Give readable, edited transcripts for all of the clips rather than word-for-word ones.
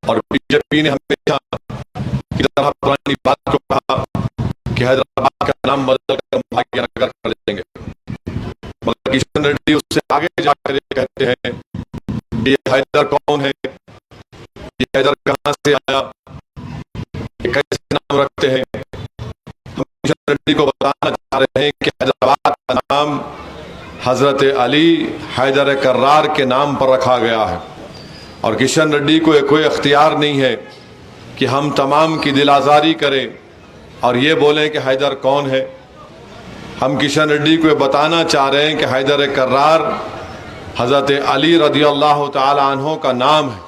और बीजेपी ने हमेशा की तरह पुरानी बात को कहा कि हैदराबाद का नाम बदल कर भाग्यनगर कर देंगे, मगर किशन रेड्डी उससे आगे जाकर ये कहते हैं ये हैदर कौन है, ये हैदर कहां से आया, ये कैसे नाम रखते हैं। हम किशन रेड्डी को बताना चाह रहे हैं कि हैदराबाद का नाम हजरत अली हैदर कर्रार के नाम पर रखा गया है और किशन रेड्डी को कोई अख्तियार नहीं है कि हम तमाम की दिल आज़ारी करें और ये बोलें कि हैदर कौन है। हम किशन रेड्डी को बताना चाह रहे हैं कि हैदर कर्रार हजरत अली रज़ी अल्लाह ताला अन्हो का नाम है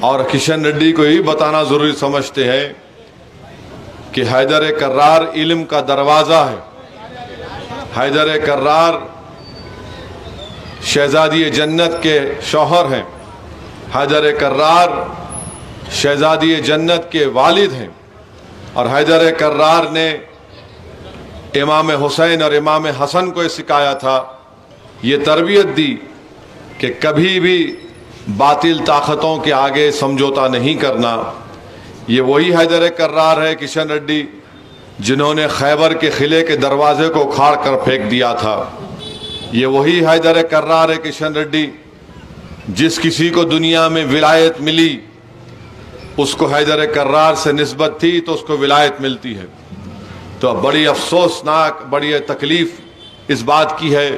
और किशन रेड्डी को यही बताना ज़रूरी समझते हैं कि हैदर कर्रार इल्म का दरवाज़ा है। हैदर कर्रार शहजादी जन्नत के शौहर हैं। हैदर कर्रार शहजादी जन्नत के वालिद हैं और हैदर कर्रार ने इमाम हुसैन और इमाम हसन को सिखाया था, ये तरबियत दी कि कभी भी बातिल ताकतों के आगे समझौता नहीं करना। ये वही हैदर कर्रार है किशन रेड्डी जिन्होंने खैबर के किले के दरवाजे को उखाड़ कर फेंक दिया था। ये वही हैदर कर्रार है किशन रेड्डी जिस किसी को दुनिया में विलायत मिली उसको हैदर कर्रार से निस्बत थी तो उसको विलायत मिलती है। तो बड़ी अफसोसनाक बड़ी तकलीफ इस बात की है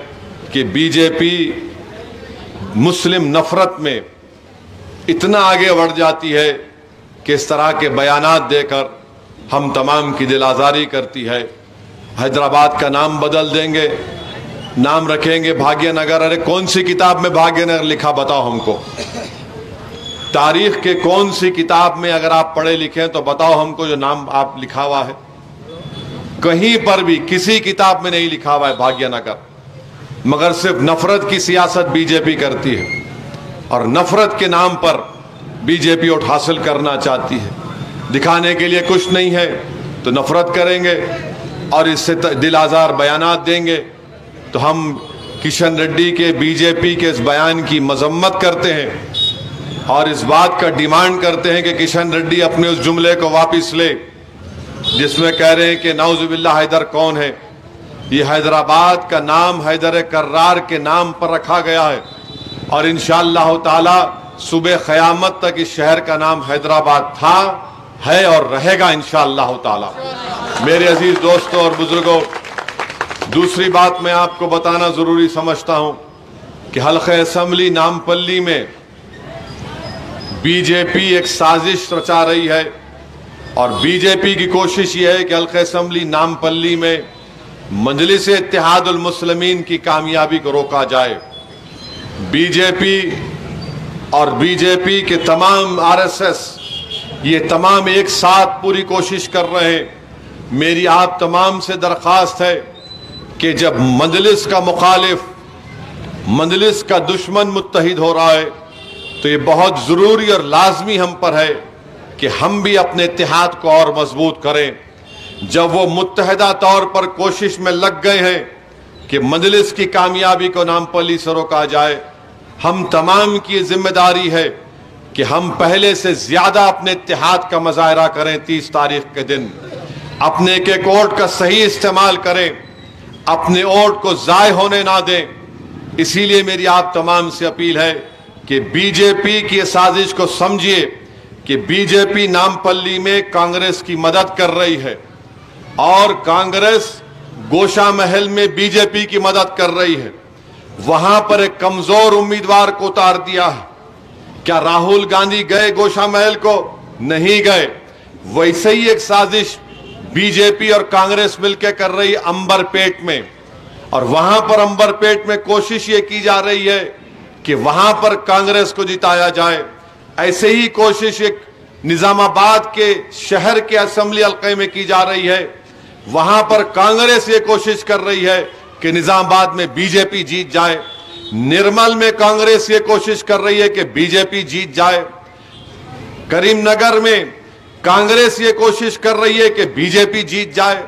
कि बीजेपी मुस्लिम नफरत में इतना आगे बढ़ जाती है कि इस तरह के बयानात देकर हम तमाम की दिल आज़ारी करती है। हैदराबाद का नाम बदल देंगे, नाम रखेंगे भाग्यनगर। अरे कौन सी किताब में भाग्यनगर लिखा बताओ हमको। तारीख के कौन सी किताब में अगर आप पढ़े लिखे तो बताओ हमको जो नाम आप लिखा हुआ है। कहीं पर भी किसी किताब में नहीं लिखा हुआ है भाग्यनगर, मगर सिर्फ नफरत की सियासत बीजेपी करती है और नफरत के नाम पर बीजेपी वोट हासिल करना चाहती है। दिखाने के लिए कुछ नहीं है तो नफरत करेंगे और इससे दिल आज़ार बयानात देंगे। तो हम किशन रेड्डी के बीजेपी के इस बयान की मजम्मत करते हैं और इस बात का डिमांड करते हैं कि किशन रेड्डी अपने उस जुमले को वापस ले जिसमें कह रहे हैं कि नाउज़ुबिल्लाह हैदर कौन है। ये हैदराबाद का नाम हैदर कर्रार के नाम पर रखा गया है और इंशाअल्लाह ताला सुबह क़यामत तक इस शहर का नाम हैदराबाद था, है और रहेगा इंशाअल्लाह ताला। मेरे अजीज दोस्तों और बुजुर्गों, दूसरी बात मैं आपको बताना जरूरी समझता हूं कि हल्क़े असम्बली नामपल्ली में बीजेपी एक साजिश रचा रही है और बीजेपी की कोशिश ये है कि हल्क़े असम्बली नामपल्ली में मजलिस इत्तेहादुल मुस्लिमीन की कामयाबी को रोका जाए। बीजेपी और बीजेपी के तमाम आरएसएस ये तमाम एक साथ पूरी कोशिश कर रहे हैं। मेरी आप तमाम से दरख्वास्त है कि जब मजलिस का मुखालिफ, मजलिस का दुश्मन मुत्तहिद हो रहा है तो ये बहुत ज़रूरी और लाजमी हम पर है कि हम भी अपने इत्तेहाद को और मजबूत करें। जब वो मुत्तहिदा तौर पर कोशिश में लग गए हैं कि मजलिस की कामयाबी को नामपल्ली से रोका जाए, हम तमाम की जिम्मेदारी है कि हम पहले से ज्यादा अपने इत्तेहाद का मुजाहरा करें। 30 तारीख के दिन अपने एक वोट का सही इस्तेमाल करें, अपने वोट को ज़ाय होने ना दें। इसीलिए मेरी आप तमाम से अपील है कि बीजेपी की साजिश को समझिए कि बीजेपी नामपल्ली में कांग्रेस की मदद कर रही है और कांग्रेस गोशा महल में बीजेपी की मदद कर रही है। वहां पर एक कमजोर उम्मीदवार को उतार दिया है। क्या राहुल गांधी गए गोशा महल को? नहीं गए। वैसे ही एक साजिश बीजेपी और कांग्रेस मिलकर कर रही है अंबरपेट में, और वहां पर अंबरपेट में कोशिश ये की जा रही है कि वहां पर कांग्रेस को जिताया जाए। ऐसे ही कोशिश एक निजामाबाद के शहर के असेंबली हल्के में की जा रही है। वहां पर कांग्रेस ये कोशिश कर रही है कि निजामाबाद में बीजेपी जीत जाए। निर्मल में कांग्रेस ये कोशिश कर रही है कि बीजेपी जीत जाए। करीमनगर में कांग्रेस ये कोशिश कर रही है कि बीजेपी जीत जाए।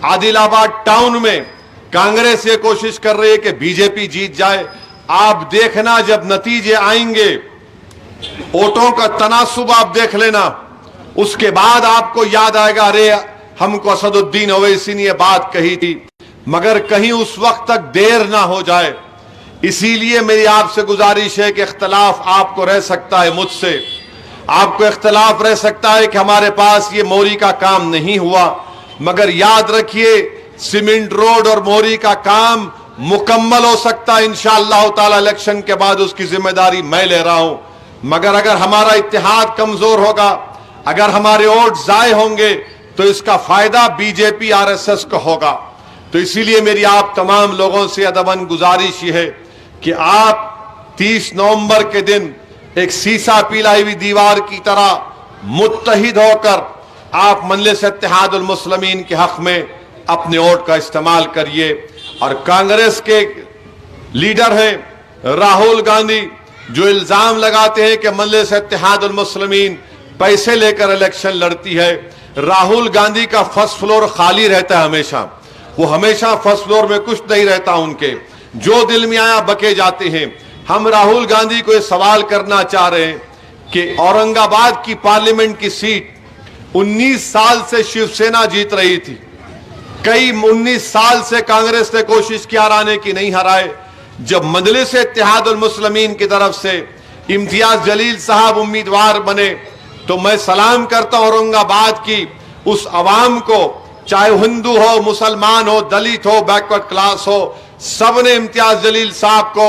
आदिलाबाद टाउन में कांग्रेस ये कोशिश कर रही है कि बीजेपी जीत जाए। आप देखना जब नतीजे आएंगे वोटों का तनासुब आप देख लेना, उसके बाद आपको याद आएगा अरे हमको असदुद्दीन ओवैसी ने यह बात कही थी, मगर कहीं उस वक्त तक देर ना हो जाए। इसीलिए मेरी आपसे गुजारिश है कि इख्तलाफ आपको रह सकता है मुझसे, आपको इख्तलाफ रह सकता है कि हमारे पास ये मोरी का काम नहीं हुआ, मगर याद रखिए सीमेंट रोड और मोरी का काम मुकम्मल हो सकता है इंशाअल्लाह ताला। इलेक्शन के बाद उसकी जिम्मेदारी मैं ले रहा हूं, मगर अगर हमारा इत्तेहाद कमजोर होगा, अगर हमारे वोट जाए होंगे, तो इसका फायदा बीजेपी आरएसएस को होगा। तो इसीलिए मेरी आप तमाम लोगों से अदबन गुजारिश ये है कि आप 30 नवंबर के दिन एक सीसा पिलाई हुई दीवार की तरह मुत्तहिद होकर आप मजलिस इत्तेहादुल मुस्लिमीन के हक में अपने वोट का इस्तेमाल करिए। और कांग्रेस के लीडर हैं राहुल गांधी, जो इल्जाम लगाते हैं कि मजलिस इत्तेहादुल मुस्लिमीन पैसे लेकर इलेक्शन लड़ती है। राहुल गांधी का फर्स्ट फ्लोर खाली रहता है हमेशा, वो हमेशा फर्स्ट फ्लोर में कुछ नहीं रहता उनके, जो दिल में आया बके जाते हैं। हम राहुल गांधी को यह सवाल करना चाह रहे हैं कि औरंगाबाद की पार्लियामेंट की सीट 19 साल से शिवसेना जीत रही थी, कई 19 साल से कांग्रेस ने कोशिश किया हराने की, नहीं हराए। जब मजलिस इत्तेहादुल मुस्लिमीन की तरफ से इम्तियाज जलील साहब उम्मीदवार बने, तो मैं सलाम करता हूं औरंगाबाद की उस अवाम को, चाहे हिंदू हो, मुसलमान हो, दलित हो, बैकवर्ड क्लास हो, सबने इम्तियाज जलील साहब को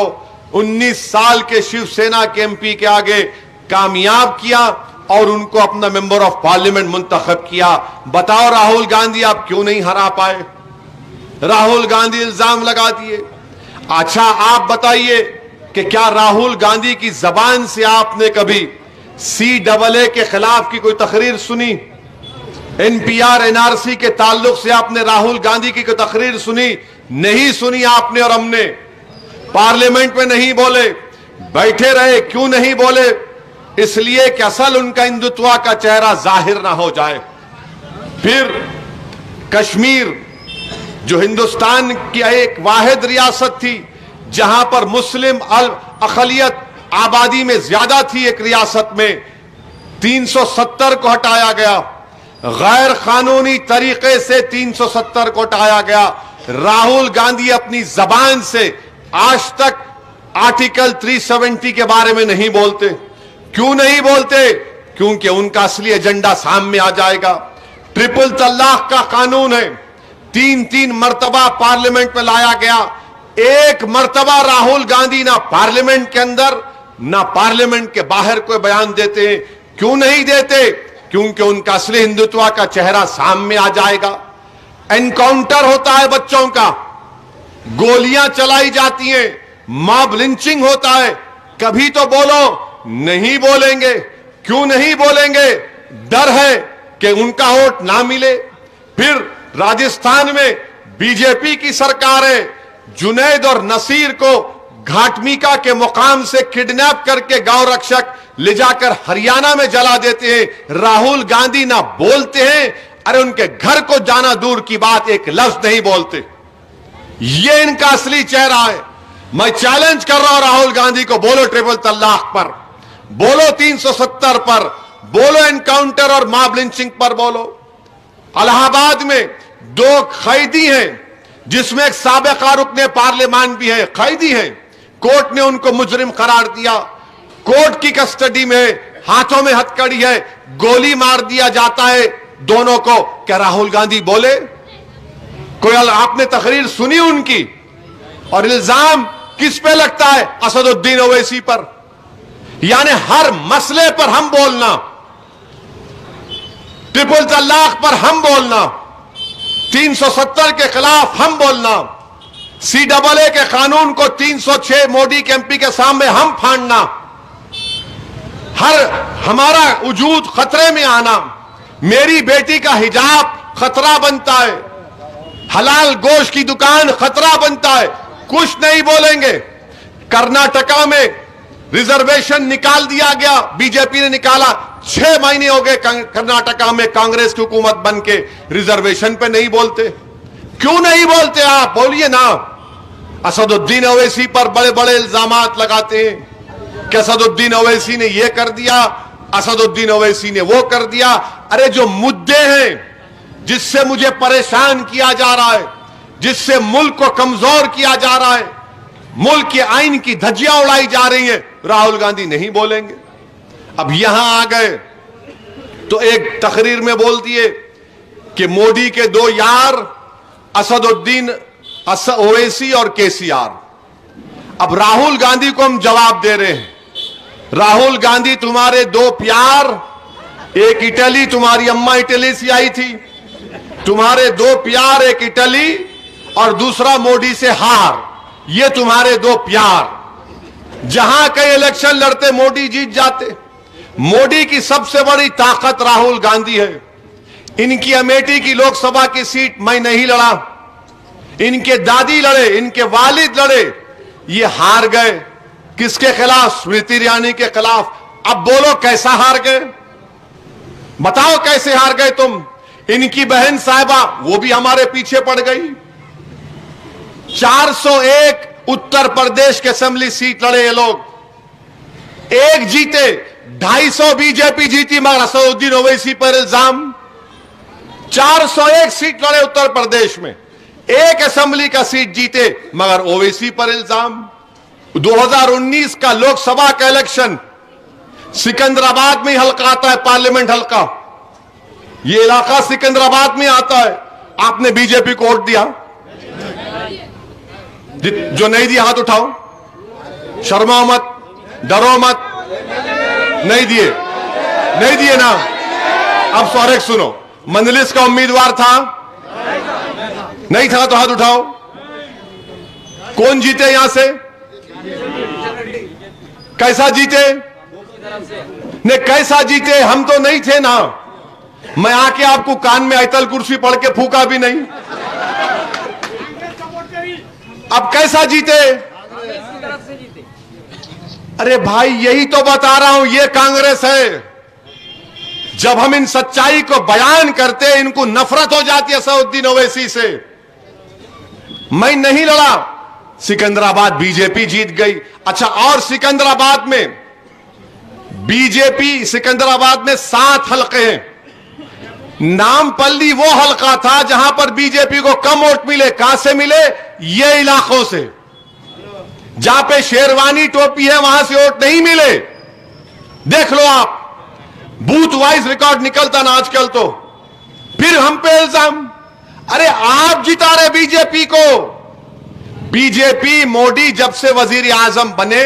19 साल के शिवसेना के एमपी के आगे कामयाब किया और उनको अपना मेंबर ऑफ पार्लियामेंट मुंतखब किया। बताओ राहुल गांधी आप क्यों नहीं हरा पाए? राहुल गांधी इल्जाम लगा दिए। अच्छा आप बताइए कि क्या राहुल गांधी की जबान से आपने कभी CAA के खिलाफ की कोई तकरीर सुनी? NPR NRC के ताल्लुक से आपने राहुल गांधी की कोई तकरीर सुनी? नहीं सुनी आपने और हमने। पार्लियामेंट में नहीं बोले, बैठे रहे। क्यों नहीं बोले? इसलिए कि असल उनका हिंदुत्व का चेहरा जाहिर ना हो जाए। फिर कश्मीर, जो हिंदुस्तान की एक वाहिद रियासत थी जहां पर मुस्लिम अकलियत आबादी में ज्यादा थी, एक रियासत में 370 को हटाया गया, गैर कानूनी तरीके से 370 को हटाया गया। राहुल गांधी अपनी जबान से आज तक आर्टिकल 370 के बारे में नहीं बोलते। क्यों नहीं बोलते? क्योंकि उनका असली एजेंडा सामने आ जाएगा। ट्रिपल तलाक का कानून है, 3-3 मर्तबा पार्लियामेंट में लाया गया, एक मर्तबा राहुल गांधी ना पार्लियामेंट के अंदर ना पार्लियामेंट के बाहर कोई बयान देते हैं। क्यों नहीं देते? क्योंकि उनका असली हिंदुत्व का चेहरा सामने आ जाएगा। एनकाउंटर होता है बच्चों का, गोलियां चलाई जाती हैं, मॉब लिंचिंग होता है, कभी तो बोलो। नहीं बोलेंगे। क्यों नहीं बोलेंगे? डर है कि उनका वोट ना मिले। फिर राजस्थान में बीजेपी की सरकार है, जुनैद और नसीर को घाटमीका के मुकाम से किडनैप करके गांव रक्षक ले जाकर हरियाणा में जला देते हैं। राहुल गांधी ना बोलते हैं, अरे उनके घर को जाना दूर की बात, एक लफ्ज नहीं बोलते। ये इनका असली चेहरा है। मैं चैलेंज कर रहा हूं राहुल गांधी को, बोलो ट्रिपल तलाक पर, बोलो 370 पर, बोलो एनकाउंटर और मॉब लिंचिंग पर बोलो। इलाहाबाद में 2 कैदी हैं, जिसमें एक साबिका रुकने पार्लियामान भी है, कैदी हैं। कोर्ट ने उनको मुजरिम करार दिया, कोर्ट की कस्टडी में, हाथों में हथकड़ी है, गोली मार दिया जाता है दोनों को। क्या राहुल गांधी बोले? कोई आपने तकरीर सुनी उनकी? और इल्जाम किस पे लगता है? असदुद्दीन ओवैसी पर। यानी हर मसले पर हम बोलना, ट्रिपल तलाक पर हम बोलना, 370 के खिलाफ हम बोलना, CAA के कानून को 306 मोदी के एमपी के सामने हम फाड़ना, हमारा वजूद खतरे में आना, मेरी बेटी का हिजाब खतरा बनता है, हलाल गोश्त की दुकान खतरा बनता है, कुछ नहीं बोलेंगे। कर्नाटका में रिजर्वेशन निकाल दिया गया, बीजेपी ने निकाला, 6 महीने हो गए कर्नाटका में कांग्रेस की हुकूमत बन के, रिजर्वेशन पे नहीं बोलते। क्यों नहीं बोलते? आप बोलिए ना। असदुद्दीन ओवैसी पर बड़े बड़े इल्जामात लगाते हैं। कि असदुद्दीन ओवैसी ने यह कर दिया, असदुद्दीन ओवैसी ने वो कर दिया। अरे जो मुद्दे हैं जिससे मुझे परेशान किया जा रहा है, जिससे मुल्क को कमजोर किया जा रहा है, मुल्क के आइन की धज्जियां उड़ाई जा रही हैं, राहुल गांधी नहीं बोलेंगे। अब यहां आ गए तो एक तकरीर में बोल दिए कि मोदी के दो यार असदुद्दीन ओवैसी और केसीआर। अब राहुल गांधी को हम जवाब दे रहे हैं, राहुल गांधी तुम्हारे दो प्यार, एक इटली, तुम्हारी अम्मा इटली से आई थी, तुम्हारे दो प्यार, एक इटली और दूसरा मोदी से हार, ये तुम्हारे दो प्यार। जहां कई इलेक्शन लड़ते मोदी जीत जाते। मोदी की सबसे बड़ी ताकत राहुल गांधी है। इनकी अमेठी की लोकसभा की सीट मैं नहीं लड़ा, इनके दादी लड़े, इनके वालिद लड़े, ये हार गए। किसके खिलाफ? स्मृति ईरानी के खिलाफ। अब बोलो कैसा हार गए, बताओ कैसे हार गए तुम? इनकी बहन साहिबा वो भी हमारे पीछे पड़ गई। 401 उत्तर प्रदेश के असेंबली सीट लड़े ये लोग, एक जीते, 250 बीजेपी जीती मगर असदुद्दीन ओवैसी पर इल्जाम। 401 सीट लड़े उत्तर प्रदेश में, एक असेंबली का सीट जीते मगर ओवैसी पर इल्जाम। 2019 का लोकसभा का इलेक्शन सिकंदराबाद में हल्का आता है, पार्लियामेंट हल्का, ये इलाका सिकंदराबाद में आता है। आपने बीजेपी को वोट दिया? जो नहीं दिया हाथ उठाओ, शर्माओ मत, डरो मत। नहीं दिए, नहीं दिए ना। अब सौरेख सुनो, मंजलिस का उम्मीदवार था? नहीं था तो हाथ उठाओ। कौन जीते यहां से? कैसा जीते? ने कैसा जीते? हम तो नहीं थे ना। मैं आके आपको कान में आयतल कुर्सी पढ़ के फूका भी नहीं। अब कैसा जीते? अरे भाई यही तो बता रहा हूं, ये कांग्रेस है। जब हम इन सच्चाई को बयान करते हैं इनको नफरत हो जाती है असदुद्दीन ओवैसी से। मैं नहीं लड़ा, सिकंदराबाद बीजेपी जीत गई। अच्छा, और सिकंदराबाद में बीजेपी, सिकंदराबाद में 7 हलके हैं। नामपल्ली वो हलका था जहां पर बीजेपी को कम वोट मिले। कहां से मिले? ये इलाकों से जहां पे शेरवानी टोपी है वहां से वोट नहीं मिले। देख लो आप, बूथ वाइज रिकॉर्ड निकलता ना आजकल। तो फिर हम पे इल्जाम, अरे आप जिता रहे बीजेपी को। बीजेपी, मोदी जब से वजीर आजम बने,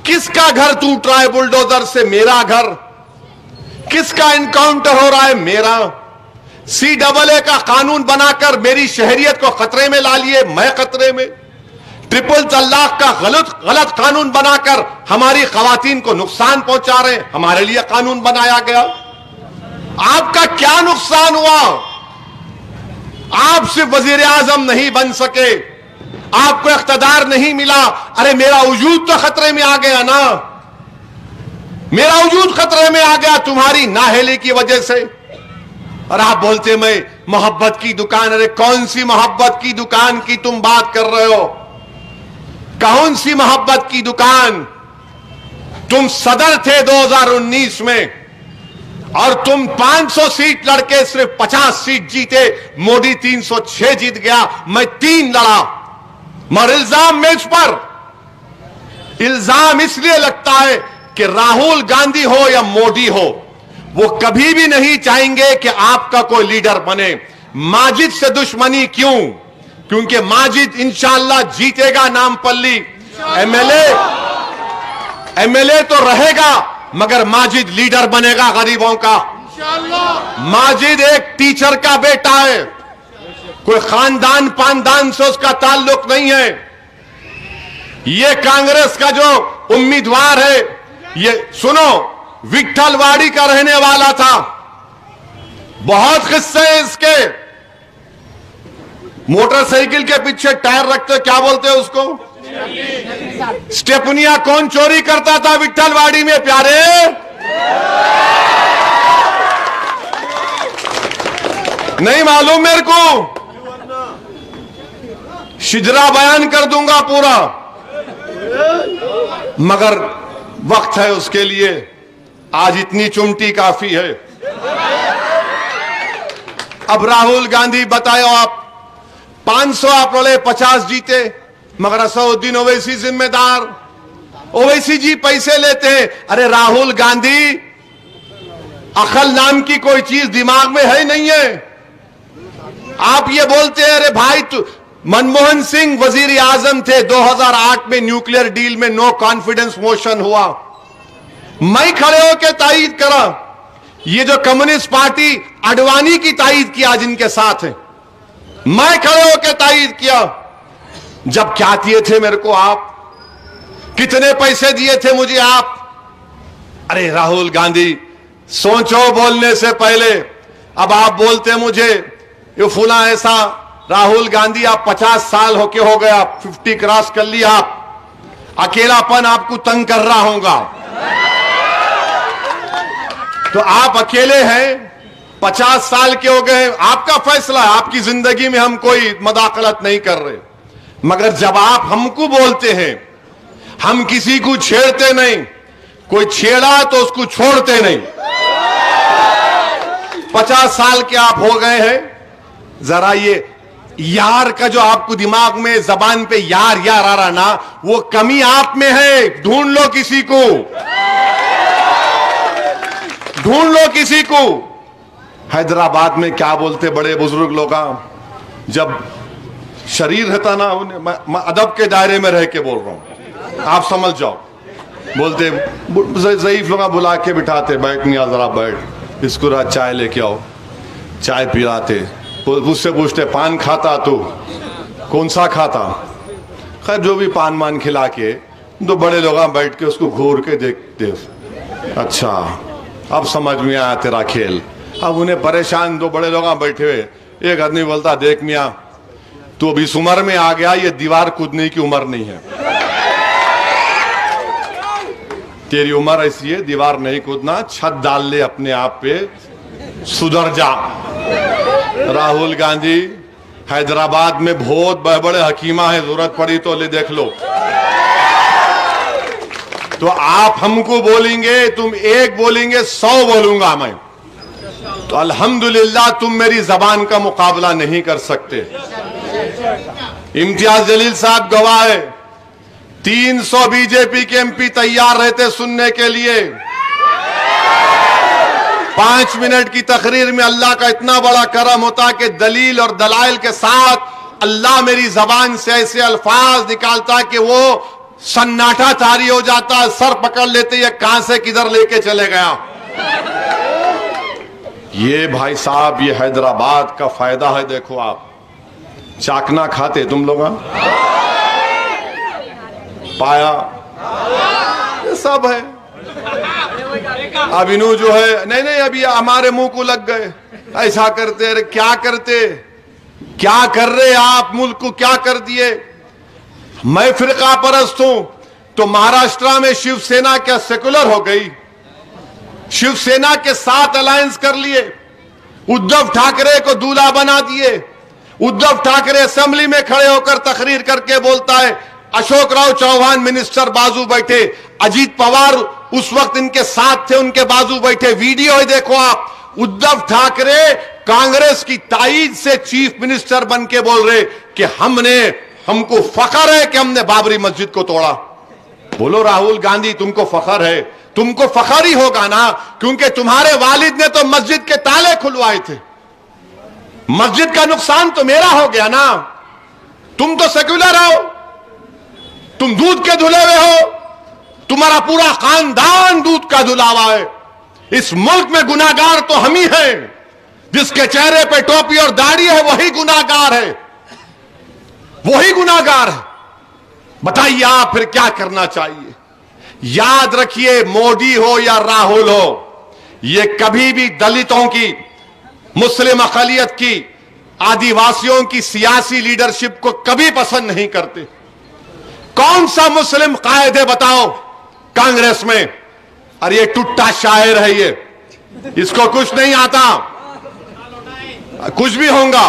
किसका घर टूट रहा है बुलडोजर से? मेरा घर। किसका इनकाउंटर हो रहा है? मेरा। CAA का कानून बनाकर मेरी शहरियत को खतरे में ला लिए, मैं खतरे में। ट्रिपल तलाक का गलत कानून बनाकर हमारी खवातीन को नुकसान पहुंचा रहे, हमारे लिए कानून बनाया गया। आपका क्या नुकसान हुआ? आप सिर्फ वजीर आजम नहीं बन सके, आपको इख्तियार नहीं मिला। अरे मेरा वजूद तो खतरे में आ गया ना, मेरा वजूद खतरे में आ गया तुम्हारी नाअहली की वजह से। और आप बोलते मैं मोहब्बत की दुकान। अरे कौन सी मोहब्बत की दुकान की तुम बात कर रहे हो? कौन सी मोहब्बत की दुकान? तुम सदर थे 2019 में और तुम 500 सीट लड़के सिर्फ 50 सीट जीते। मोदी 306 जीत गया, मैं 3 लड़ा। मगर इल्जाम मेज पर, इल्जाम इसलिए लगता है कि राहुल गांधी हो या मोदी हो, वो कभी भी नहीं चाहेंगे कि आपका कोई लीडर बने। माजिद से दुश्मनी क्यों? क्योंकि माजिद इंशाअल्लाह जीतेगा नामपल्ली। एमएलए तो रहेगा मगर माजिद लीडर बनेगा गरीबों का। माजिद एक टीचर का बेटा है, कोई खानदान पानदान से उसका ताल्लुक नहीं है। ये कांग्रेस का जो उम्मीदवार है, ये सुनो, विट्ठलवाड़ी का रहने वाला था। बहुत किस्से हैं इसके। मोटरसाइकिल के पीछे टायर रखते, क्या बोलते हैं उसको? स्टेपनिया। कौन चोरी करता था विट्ठलवाड़ी में प्यारे? नहीं मालूम मेरे को, शिजरा बयान कर दूंगा पूरा। मगर वक्त है उसके लिए। आज इतनी चुमटी काफी है। अब राहुल गांधी बताओ, आप 500 आप लड़े, 50 जीते, मगर असदुद्दीन ओवैसी जिम्मेदार। ओवैसी जी पैसे लेते हैं। अरे राहुल गांधी, अकल नाम की कोई चीज दिमाग में है नहीं है। आप ये बोलते हैं, अरे भाई मनमोहन सिंह वजीर आजम थे, 2008 में न्यूक्लियर डील में नो कॉन्फिडेंस मोशन हुआ, मैं खड़े होकर तायीद करा। ये जो कम्युनिस्ट पार्टी अडवाणी की तायीद किया, आज इनके साथ है, मैं खड़े होकर तायीद किया। जब क्या दिए थे मेरे को आप, कितने पैसे दिए थे मुझे आप? अरे राहुल गांधी, सोचो बोलने से पहले। अब आप बोलते मुझे ये फुला ऐसा। राहुल गांधी, आप 50 साल होके हो गया, 50 क्रॉस कर लिया। आप अकेलापन आपको तंग कर रहा होगा, तो आप अकेले हैं, 50 साल के हो गए, आपका फैसला है। आपकी जिंदगी में हम कोई मदाखलत नहीं कर रहे, मगर जब आप हमको बोलते हैं, हम किसी को छेड़ते नहीं, कोई छेड़ा तो उसको छोड़ते नहीं। 50 साल के आप हो गए हैं, जरा ये यार का जो आपको दिमाग में जबान पे यार यार आ रहा ना, वो कमी आप में है। ढूंढ लो किसी को, ढूंढ लो किसी को। हैदराबाद में क्या बोलते बड़े बुजुर्ग लोग, जब शरीर रहता ना, मैं अदब के दायरे में रह के बोल रहा हूं, आप समझ जाओ। बोलते ज़ईफ लोग बुला के बिठाते, बैठ नहीं आ, जरा बैठ, इसको रात चाय लेके आओ, चाय पिलाते, उससे पूछते पान खाता तू, कौन सा खाता? खैर जो भी पान मान खिला के, दो बड़े लोग बैठ के उसको घूर के देखते, अच्छा अब समझ में आया तेरा खेल। अब उन्हें परेशान दो बड़े लोग बैठे हुए, एक आदमी बोलता, देख मियां, तू अभी इस उम्र में आ गया, ये दीवार कूदने की उम्र नहीं है, तेरी उम्र ऐसी है, दीवार नहीं कूदना, छत डाल ले अपने आप पे, सुधर जा। राहुल गांधी, हैदराबाद में बहुत बड़े बड़े हकीमा है, जरूरत पड़ी तो ले देख लो। तो आप हमको बोलेंगे, तुम एक बोलेंगे, 100 बोलूंगा मैं, तो अल्हम्दुलिल्लाह तुम मेरी जबान का मुकाबला नहीं कर सकते। इम्तियाज जलील साहब गवाह है, 300 बीजेपी के एमपी तैयार रहते सुनने के लिए। 5 मिनट की तकरीर में अल्लाह का इतना बड़ा करम होता कि दलील और दलाइल के साथ अल्लाह मेरी जबान से ऐसे अल्फाज निकालता कि वो सन्नाटा तारी हो जाता, सर पकड़ लेते, ये कहां से किधर लेके चले गया। ये भाई साहब, ये हैदराबाद का फायदा है। देखो आप चाकना खाते तुम लोग, पाया, ये सब है। अब इन्हों जो है, नहीं नहीं, अभी हमारे मुंह को लग गए, ऐसा करते। अरे क्या करते, क्या कर रहे आप, मुल्क को क्या कर दिए। मैं फिरका परस्त हूं, तो महाराष्ट्र में शिवसेना क्या सेकुलर हो गई? शिवसेना के साथ अलायंस कर लिए, उद्धव ठाकरे को दूल्हा बना दिए। उद्धव ठाकरे असेंबली में खड़े होकर तकरीर करके बोलता है, अशोक राव चौहान मिनिस्टर बाजू बैठे, अजीत पवार उस वक्त इनके साथ थे, उनके बाजू बैठे। वीडियो है, देखो आप। उद्धव ठाकरे कांग्रेस की ताईद से चीफ मिनिस्टर बन के बोल रहे कि हमको फख्र है कि हमने बाबरी मस्जिद को तोड़ा। बोलो राहुल गांधी, तुमको फख्र है? तुमको फख्र ही होगा ना, क्योंकि तुम्हारे वालिद ने तो मस्जिद के ताले खुलवाए थे। मस्जिद का नुकसान तो मेरा हो गया ना। तुम तो सेक्युलर हो, तुम दूध के धुले हुए हो, तुम्हारा पूरा खानदान दूध का धुलावा है। इस मुल्क में गुनाहगार तो हम ही हैं। जिसके चेहरे पे टोपी और दाढ़ी है वही गुनाहगार है, वही गुनाहगार है। बताइए आप फिर क्या करना चाहिए? याद रखिए, मोदी हो या राहुल हो, ये कभी भी दलितों की, मुस्लिम अकलियत की, आदिवासियों की सियासी लीडरशिप को कभी पसंद नहीं करते। कौन सा मुस्लिम कायदे बताओ कांग्रेस में? अरे ये टुट्टा शायर है, ये इसको कुछ नहीं आता, कुछ भी होगा।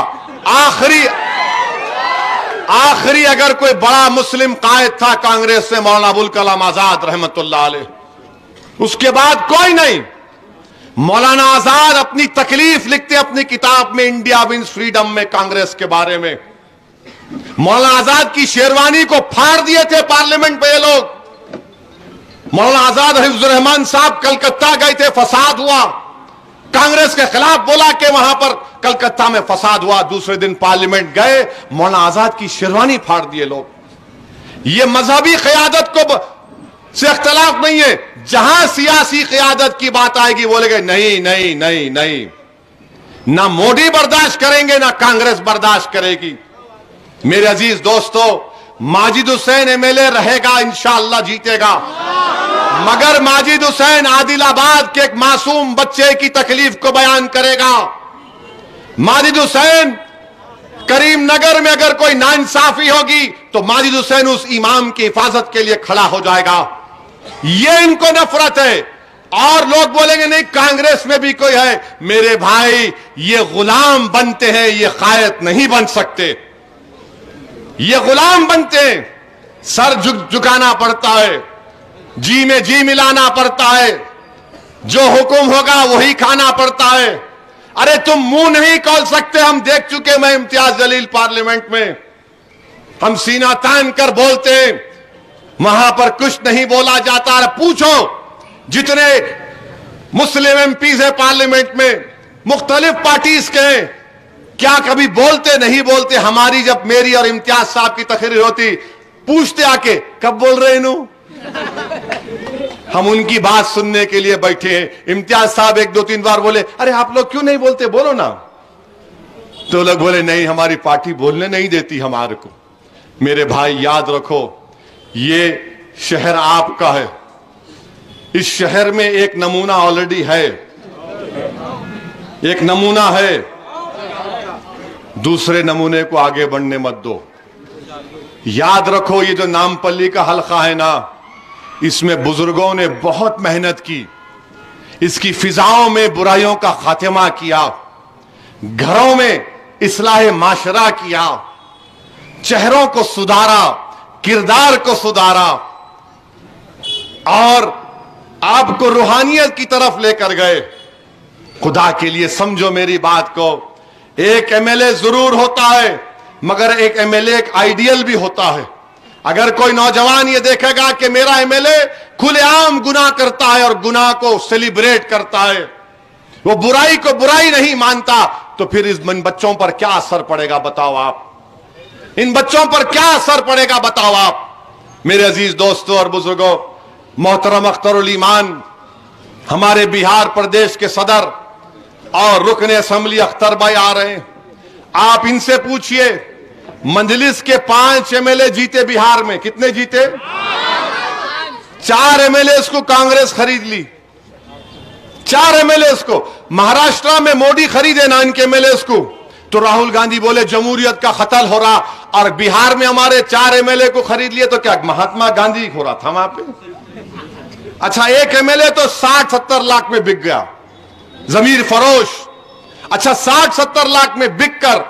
आखिरी अगर कोई बड़ा मुस्लिम कायद था कांग्रेस से, मौलाना अबुल कलाम आजाद रहमतुल्लाह अलैह। उसके बाद कोई नहीं। मौलाना आजाद अपनी तकलीफ लिखते अपनी किताब में इंडिया विंस फ्रीडम में कांग्रेस के बारे में। मौलाना आजाद की शेरवानी को फाड़ दिए थे पार्लियामेंट में ये लोग। मौलाना आजाद हिफ्जुर रहमान साहब कलकत्ता गए थे, फसाद हुआ, कांग्रेस के खिलाफ बोला कि वहां पर कलकत्ता में फसाद हुआ। दूसरे दिन पार्लियामेंट गए, मौलाना आजाद की शेरवानी फाड़ दिए लोग। ये मजहबी क़यादत को से इख्तलाफ नहीं है, जहां सियासी क़यादत की बात आएगी बोलेंगे नहीं नहीं नहीं नहीं, ना मोदी बर्दाश्त करेंगे ना कांग्रेस बर्दाश्त करेगी। मेरे अजीज दोस्तों, माजिद हुसैन एमएलए रहेगा, इंशाअल्लाह जीतेगा, मगर माजिद हुसैन आदिलाबाद के एक मासूम बच्चे की तकलीफ को बयान करेगा। माजिद हुसैन करीमनगर में अगर कोई नाइंसाफी होगी तो माजिद हुसैन उस इमाम की हिफाजत के लिए खड़ा हो जाएगा। ये इनको नफरत है। और लोग बोलेंगे नहीं कांग्रेस में भी कोई है। मेरे भाई, ये गुलाम बनते हैं, ये कायद नहीं बन सकते। ये गुलाम बनते हैं, सर झुकाना पड़ता है, जी में जी मिलाना पड़ता है, जो हुक्म होगा वही खाना पड़ता है। अरे तुम मुंह नहीं खोल सकते, हम देख चुके। मैं इम्तियाज जलील पार्लियामेंट में, हम सीना तान कर बोलते हैं, वहां पर कुछ नहीं बोला जाता। पूछो जितने मुस्लिम एमपीज है पार्लियामेंट में, मुख्तलिफ पार्टीज के, क्या कभी बोलते नहीं बोलते? हमारी जब मेरी और इम्तियाज साहब की तकरीर होती, पूछते आके कब बोल रहे नु? हम उनकी बात सुनने के लिए बैठे हैं। इम्तियाज साहब एक दो तीन बार बोले, अरे आप लोग क्यों नहीं बोलते, बोलो ना। तो लोग बोले नहीं, हमारी पार्टी बोलने नहीं देती हमारे को। मेरे भाई याद रखो, ये शहर आपका है। इस शहर में एक नमूना ऑलरेडी है, एक नमूना है। दूसरे नमूने को आगे बढ़ने मत दो। याद रखो, ये जो नामपल्ली का हल्का है ना, इसमें बुजुर्गों ने बहुत मेहनत की। इसकी फिजाओं में बुराइयों का खात्मा किया, घरों में इस्लाह माशरा किया, चेहरों को सुधारा, किरदार को सुधारा और आपको रूहानियत की तरफ लेकर गए। खुदा के लिए समझो मेरी बात को। एक एमएलए जरूर होता है, मगर एक एमएलए एक आइडियल भी होता है। अगर कोई नौजवान ये देखेगा कि मेरा एमएलए खुलेआम गुनाह करता है और गुनाह को सेलिब्रेट करता है, वो बुराई को बुराई नहीं मानता, तो फिर इन बच्चों पर क्या असर पड़ेगा बताओ आप? इन बच्चों पर क्या असर पड़ेगा बताओ आप? मेरे अजीज दोस्तों और बुजुर्गों, मोहतरम अख्तरुल ईमान हमारे बिहार प्रदेश के सदर और रुकने असेंबली अख्तर भाई आ रहे हैं। आप इनसे पूछिए, मंजलिस के 5 एमएलए जीते बिहार में, कितने जीते? 4 एमएलए को कांग्रेस खरीद ली, 4 एमएलए को। महाराष्ट्र में मोदी खरीदे ना इनके एमएलए को, तो राहुल गांधी बोले जमहूरियत का खतल हो रहा, और बिहार में हमारे 4 एमएलए को खरीद लिए, तो क्या महात्मा गांधी हो रहा था वहां पे? अच्छा, एक एमएलए तो 60-70 लाख में बिक गया, जमीर फरोश। अच्छा, 60-70 लाख में बिक कर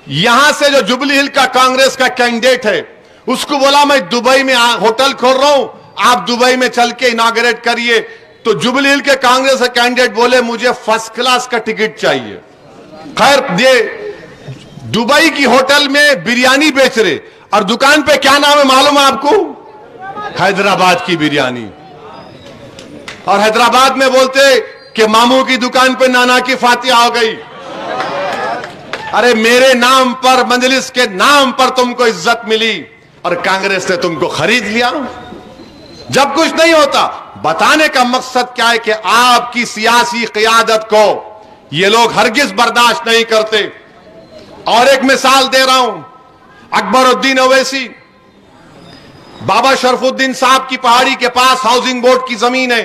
यहां से जो जुबली हिल का कांग्रेस का कैंडिडेट है, उसको बोला मैं दुबई में होटल खोल रहा हूं, आप दुबई में चल के इनाग्रेट करिए। तो जुबली हिल के कांग्रेस के कैंडिडेट बोले मुझे फर्स्ट क्लास का टिकट चाहिए। खैर, ये दुबई की होटल में बिरयानी बेच रहे, और दुकान पे क्या नाम है मालूम है आपको? हैदराबाद की बिरयानी। और हैदराबाद में बोलते कि मामू की दुकान पे नाना की फातिहा हो गई। अरे मेरे नाम पर, मंजलिस के नाम पर तुमको इज्जत मिली और कांग्रेस ने तुमको खरीद लिया। जब कुछ नहीं होता, बताने का मकसद क्या है कि आपकी सियासी क़यादत को ये लोग हरगिज बर्दाश्त नहीं करते। और एक मिसाल दे रहा हूं, अकबरुद्दीन ओवैसी, बाबा शरफुद्दीन साहब की पहाड़ी के पास हाउसिंग बोर्ड की जमीन है,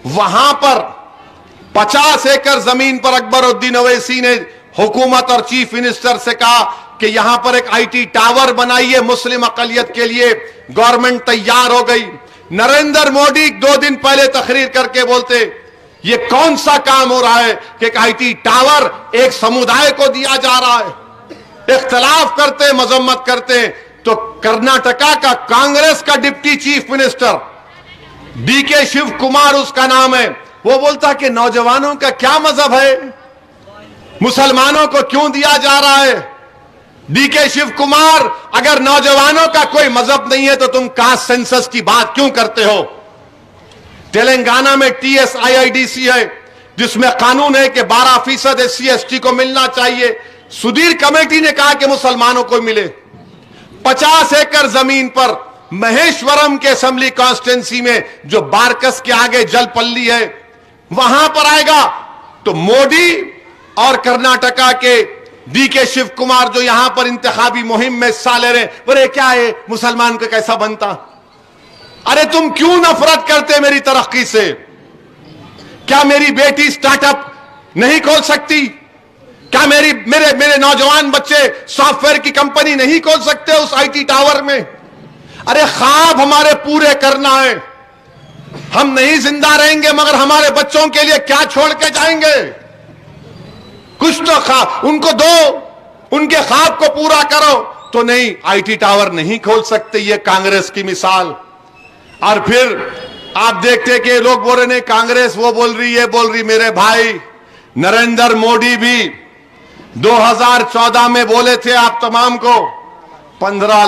वहां पर 50 एकड़ जमीन पर अकबरुद्दीन ओवैसी ने हुकूमत और चीफ मिनिस्टर से कहा कि यहां पर एक आईटी टावर बनाइए मुस्लिम अकलियत के लिए। गवर्नमेंट तैयार हो गई। नरेंद्र मोदी 2 दिन पहले तकरीर करके बोलते ये कौन सा काम हो रहा है कि एक आईटी टावर एक समुदाय को दिया जा रहा है। इख्तलाफ करते, मजम्मत करते, तो कर्नाटका का कांग्रेस का deputy chief minister DK Shivakumar उसका नाम है। वो बोलता कि नौजवानों का क्या मजहब है, मुसलमानों को क्यों दिया जा रहा है। डीके शिव कुमार, अगर नौजवानों का कोई मजहब नहीं है तो तुम कास्ट सेंसस की बात क्यों करते हो। तेलंगाना में TSIIDC है जिसमें कानून है कि 12% SC/ST को मिलना चाहिए। सुधीर कमेटी ने कहा कि मुसलमानों को मिले। 50 एकड़ जमीन पर महेश्वरम के असेंबली कॉन्स्टिट्यूंसी में जो बारकस के आगे जलपल्ली है वहां पर आएगा तो मोदी और कर्नाटका के डीके शिव कुमार जो यहां पर इंतखाबी मुहिम में हिस्सा ले रहे हैं, बोले क्या है मुसलमान को कैसा बनता। अरे तुम क्यों नफरत करते मेरी तरक्की से। क्या मेरी बेटी स्टार्टअप नहीं खोल सकती। क्या मेरे नौजवान बच्चे सॉफ्टवेयर की कंपनी नहीं खोल सकते उस IT टावर में। अरे ख्वाब हमारे पूरे करना है। हम नहीं जिंदा रहेंगे मगर हमारे बच्चों के लिए क्या छोड़ के जाएंगे। कुछ तो ख्वाब उनको दो, उनके ख्वाब को पूरा करो। तो नहीं, IT टावर नहीं खोल सकते, ये कांग्रेस की मिसाल। और फिर आप देखते कि लोग बोल रहे नहीं कांग्रेस वो बोल रही है बोल रही। मेरे भाई नरेंद्र मोदी भी 2014 में बोले थे आप तमाम को 15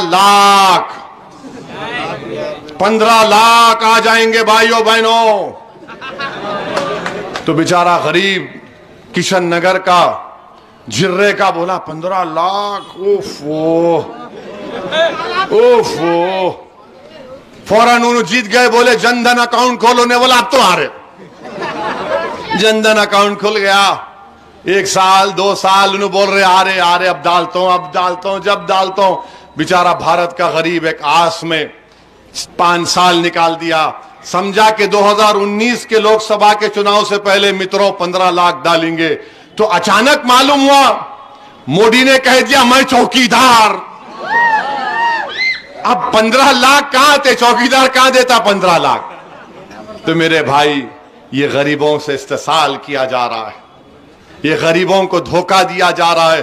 लाख आ जाएंगे भाइयों बहनों। तो बेचारा गरीब किशन नगर का जिर्रे का बोला 15 लाख। ओफो ओफो। फौरन उन्होंने जीत गए, बोले जनधन अकाउंट खोलो ने बोला अब तो आ रहे। जनधन अकाउंट खुल गया। 1 साल 2 साल उन्होंने बोल रहे आ रहे अब डालता हूं जब डालता हूं। बेचारा भारत का गरीब एक आस में 5 साल निकाल दिया। समझा कि 2019 के लोकसभा के चुनाव से पहले मित्रों 15 लाख डालेंगे। तो अचानक मालूम हुआ मोदी ने कह दिया मैं चौकीदार। अब 15 लाख कहां थे, चौकीदार कहां देता 15 लाख। तो मेरे भाई ये गरीबों से इस्तेसाल किया जा रहा है, ये गरीबों को धोखा दिया जा रहा है।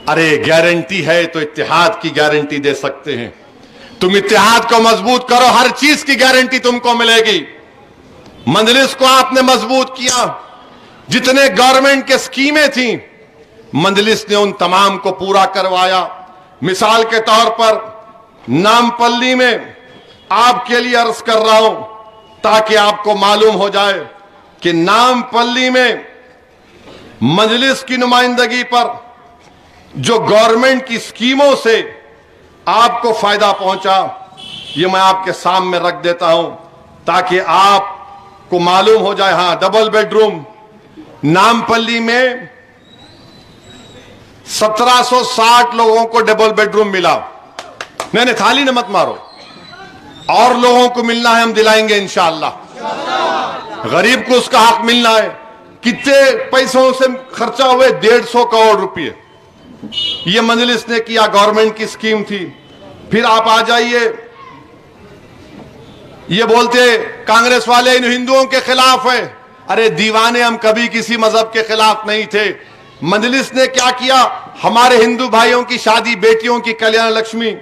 अरे गारंटी है तो इत्तेहाद की गारंटी दे सकते हैं। तुम इत्तेहाद को मजबूत करो, हर चीज की गारंटी तुमको मिलेगी। मंजलिस को आपने मजबूत किया। जितने गवर्नमेंट के स्कीमें थी मंजलिस ने उन तमाम को पूरा करवाया। मिसाल के तौर पर नामपल्ली में आपके लिए अर्ज कर रहा हूं ताकि आपको मालूम हो जाए कि नामपल्ली में मजलिस की नुमाइंदगी पर जो गवर्नमेंट की स्कीमों से आपको फायदा पहुंचा, ये मैं आपके सामने रख देता हूं ताकि आपको मालूम हो जाए। हां, डबल बेडरूम नामपल्ली में 1760 लोगों को डबल बेडरूम मिला। नहीं थाली न मत मारो, और लोगों को मिलना है, हम दिलाएंगे इंशाअल्लाह। गरीब को उसका हक मिलना है। कितने पैसों से खर्चा हुए 150 करोड़ रुपए ये मजलिस ने किया, गवर्नमेंट की स्कीम थी। फिर आप आ जाइए, ये बोलते कांग्रेस वाले इन हिंदुओं के खिलाफ है। अरे दीवाने, हम कभी किसी मजहब के खिलाफ नहीं थे। मजलिस ने क्या किया, हमारे हिंदू भाइयों की शादी, बेटियों की कल्याण लक्ष्मी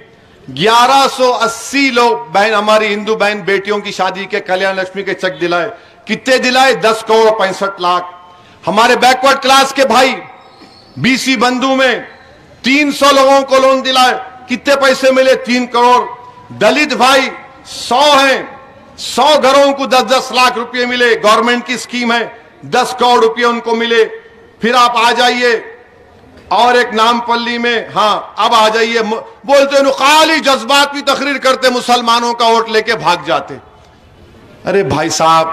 1180 लोग बहन, हमारी हिंदू बहन बेटियों की शादी के कल्याण लक्ष्मी के चेक दिलाए। कितने दिलाए? 10 करोड़ 65 लाख। हमारे बैकवर्ड क्लास के भाई BC बंधु में 300 लोगों को लोन दिलाए। कितने पैसे मिले? 3 करोड़। दलित भाई 100 हैं, 100 घरों को 10-10 लाख रुपए मिले। गवर्नमेंट की स्कीम है, 10 करोड़ रुपए उनको मिले। फिर आप आ जाइए और एक नामपल्ली में, हां अब आ जाइए, बोलते हैं खाली जज्बात की तकरीर करते, मुसलमानों का वोट लेके भाग जाते। अरे भाई साहब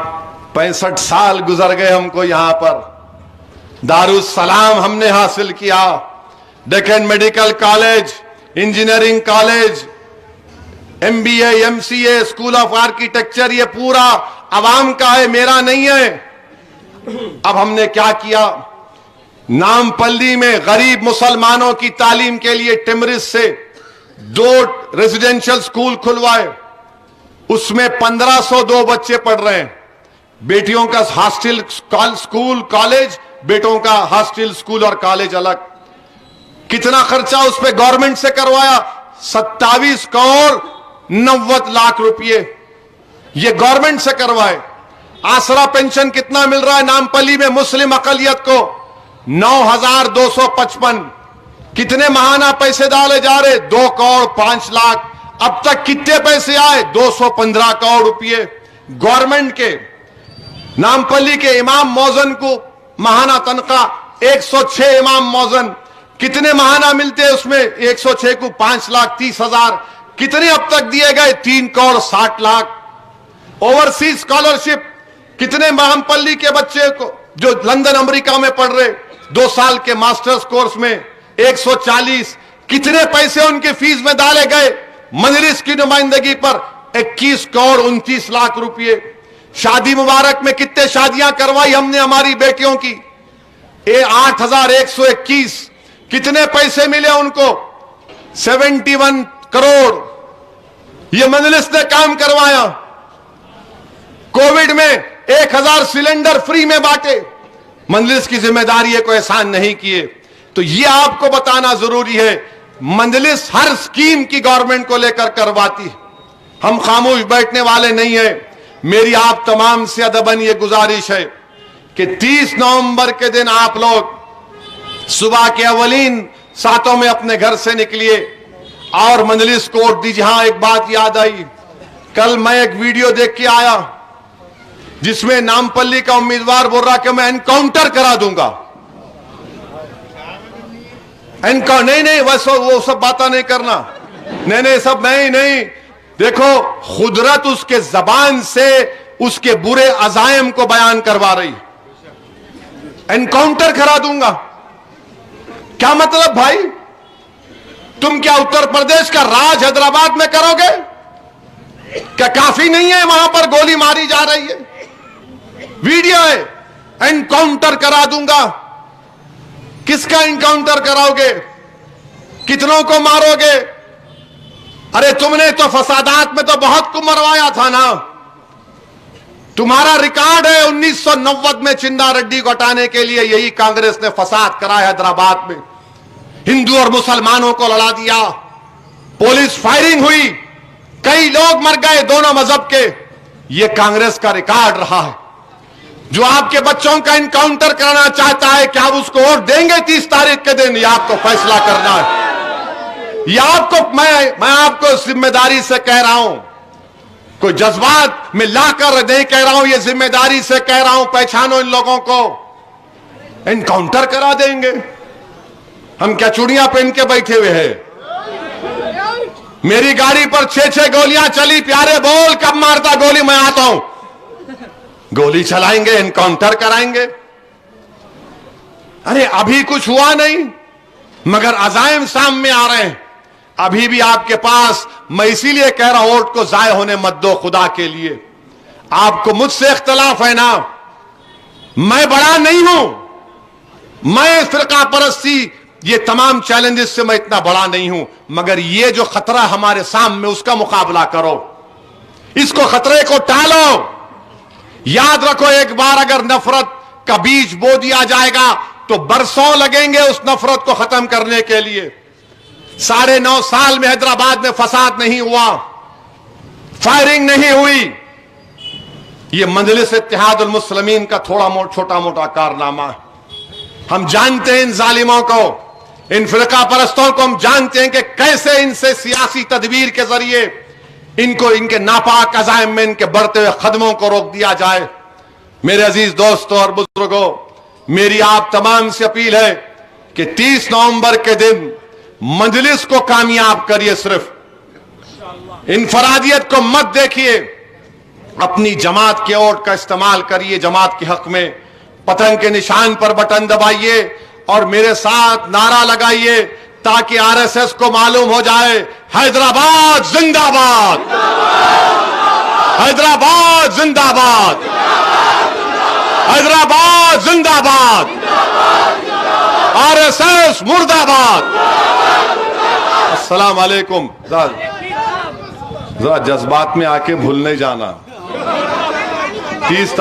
65 साल गुजर गए हमको। यहां पर दारुस्सलाम हमने हासिल किया, Deccan medical college, engineering college, MBA MCA, school of architecture, ये पूरा अवाम का है, मेरा नहीं है। अब हमने क्या किया, नामपल्ली में गरीब मुसलमानों की तालीम के लिए टिमरिस से 2 रेजिडेंशियल स्कूल खुलवाए। उसमें 1502 बच्चे पढ़ रहे हैं। बेटियों का हॉस्टल स्कूल कॉलेज, बेटों का हॉस्टल स्कूल और कॉलेज अलग। कितना खर्चा उस पर गवर्नमेंट से करवाया? 27 करोड़ 90 लाख रुपए। ये गवर्नमेंट से करवाए। आसरा पेंशन कितना मिल रहा है नामपल्ली में मुस्लिम अकलियत को? 9,255। कितने महाना पैसे डाले जा रहे? 2 करोड़ 5 लाख। अब तक कितने पैसे आए? 215 करोड़ रुपये गवर्नमेंट के। नामपल्ली के इमाम मौजन को महाना तनख्वाह 106 इमाम मौजन, कितने महाना मिलते हैं उसमें? 106 को 5,30,000। कितने अब तक दिए गए? 3 करोड़ 60 लाख। ओवरसीज स्कॉलरशिप कितने नामपल्ली के बच्चे को जो लंदन अमेरिका में पढ़ रहे 2 साल के मास्टर्स कोर्स में 140। कितने पैसे उनके फीस में डाले गए? मजलिस की नुमाइंदगी पर 21 करोड़ 29 लाख रुपए। शादी मुबारक में कितने शादियां करवाई हमने हमारी बेटियों की? 8,121। कितने पैसे मिले उनको? 71 करोड़। यह मजलिस ने काम करवाया। कोविड में 1,000 सिलेंडर फ्री में बांटे। मजलिस की जिम्मेदारी है, कोई एहसान नहीं किए। तो यह आपको बताना जरूरी है, मजलिस हर स्कीम की गवर्नमेंट को लेकर करवाती है। हम खामोश बैठने वाले नहीं है। मेरी आप तमाम से अदबन यह गुजारिश है कि 30 नवंबर के दिन आप लोग सुबह के अवलीन सातों में अपने घर से निकलिए और मजलिस को वोट दीजिए। हाँ, एक बात याद आई, कल मैं एक वीडियो देख के आया जिसमें नामपल्ली का उम्मीदवार बोल रहा कि मैं एनकाउंटर करा दूंगा। नहीं, वैसे वो सब बातें नहीं करना। नहीं, सब नहीं। देखो, खुदरत उसके जबान से उसके बुरे अजायम को बयान करवा रही। एनकाउंटर करा दूंगा क्या मतलब भाई? तुम क्या उत्तर प्रदेश का राज हैदराबाद में करोगे? क्या काफी नहीं है वहां पर गोली मारी जा रही है? वीडियो है, एनकाउंटर करा दूंगा। किसका एनकाउंटर कराओगे? कितनों को मारोगे? अरे तुमने तो फसादात में तो बहुत को मरवाया था ना। तुम्हारा रिकॉर्ड है 1990 में चिंदा रेड्डी को हटाने के लिए यही कांग्रेस ने फसाद कराया हैदराबाद में। हिंदू और मुसलमानों को लड़ा दिया, पुलिस फायरिंग हुई, कई लोग मर गए दोनों मजहब के। यह कांग्रेस का रिकॉर्ड रहा है। जो आपके बच्चों का इनकाउंटर करना चाहता है, क्या आप उसको वोट देंगे 30 तारीख के दिन? यह आपको फैसला करना है। यह आपको मैं आपको जिम्मेदारी से कह रहा हूं, कोई जज्बात में लाकर नहीं कह रहा हूं, यह जिम्मेदारी से कह रहा हूं। पहचानो इन लोगों को, इनकाउंटर करा देंगे। हम क्या चूड़ियां पहन के बैठे हुए हैं? मेरी गाड़ी पर 6 गोलियां चली। प्यारे बोल, कब मारता गोली? मैं आता हूं। गोली चलाएंगे, एनकाउंटर कराएंगे। अरे अभी कुछ हुआ नहीं, मगर अजायम सामने आ रहे हैं। अभी भी आपके पास, मैं इसीलिए कह रहा हूं वोट को जाय होने मत दो खुदा के लिए। आपको मुझसे इख्तलाफ है ना, मैं बड़ा नहीं हूं। मैं फिरका परस्ती, ये तमाम चैलेंजेस से मैं इतना बड़ा नहीं हूं, मगर ये जो खतरा हमारे सामने, उसका मुकाबला करो, इसको खतरे को टालो। याद रखो, एक बार अगर नफरत का बीज बो दिया जाएगा तो बरसों लगेंगे उस नफरत को खत्म करने के लिए। 9.5 साल में हैदराबाद में फसाद नहीं हुआ, फायरिंग नहीं हुई। यह मजलिस इत्तेहादुल मुस्लिमीन का छोटा मोटा कारनामा है। हम जानते हैं इन जालिमों को, इन फिरका परस्तों को हम जानते हैं कि कैसे इनसे सियासी तदबीर के जरिए इनको इनके नापाक अजायम में इनके बढ़ते हुए कदमों को रोक दिया जाए। मेरे अजीज दोस्तों और बुजुर्गों, मेरी आप तमाम से अपील है कि 30 नवंबर के दिन मजलिस को कामयाब करिए। सिर्फ इनफरादियत को मत देखिए, अपनी जमात के वोट का इस्तेमाल करिए। जमात के हक में पतंग के निशान पर बटन दबाइए और मेरे साथ नारा लगाइए, ताकि आरएसएस को मालूम हो जाए, हैदराबाद जिंदाबाद, हैदराबाद जिंदाबाद, हैदराबाद जिंदाबाद, आरएसएस मुर्दाबाद। अस्सलाम वालेकुम। जरा जज्बात में आके भूल नहीं जाना। 30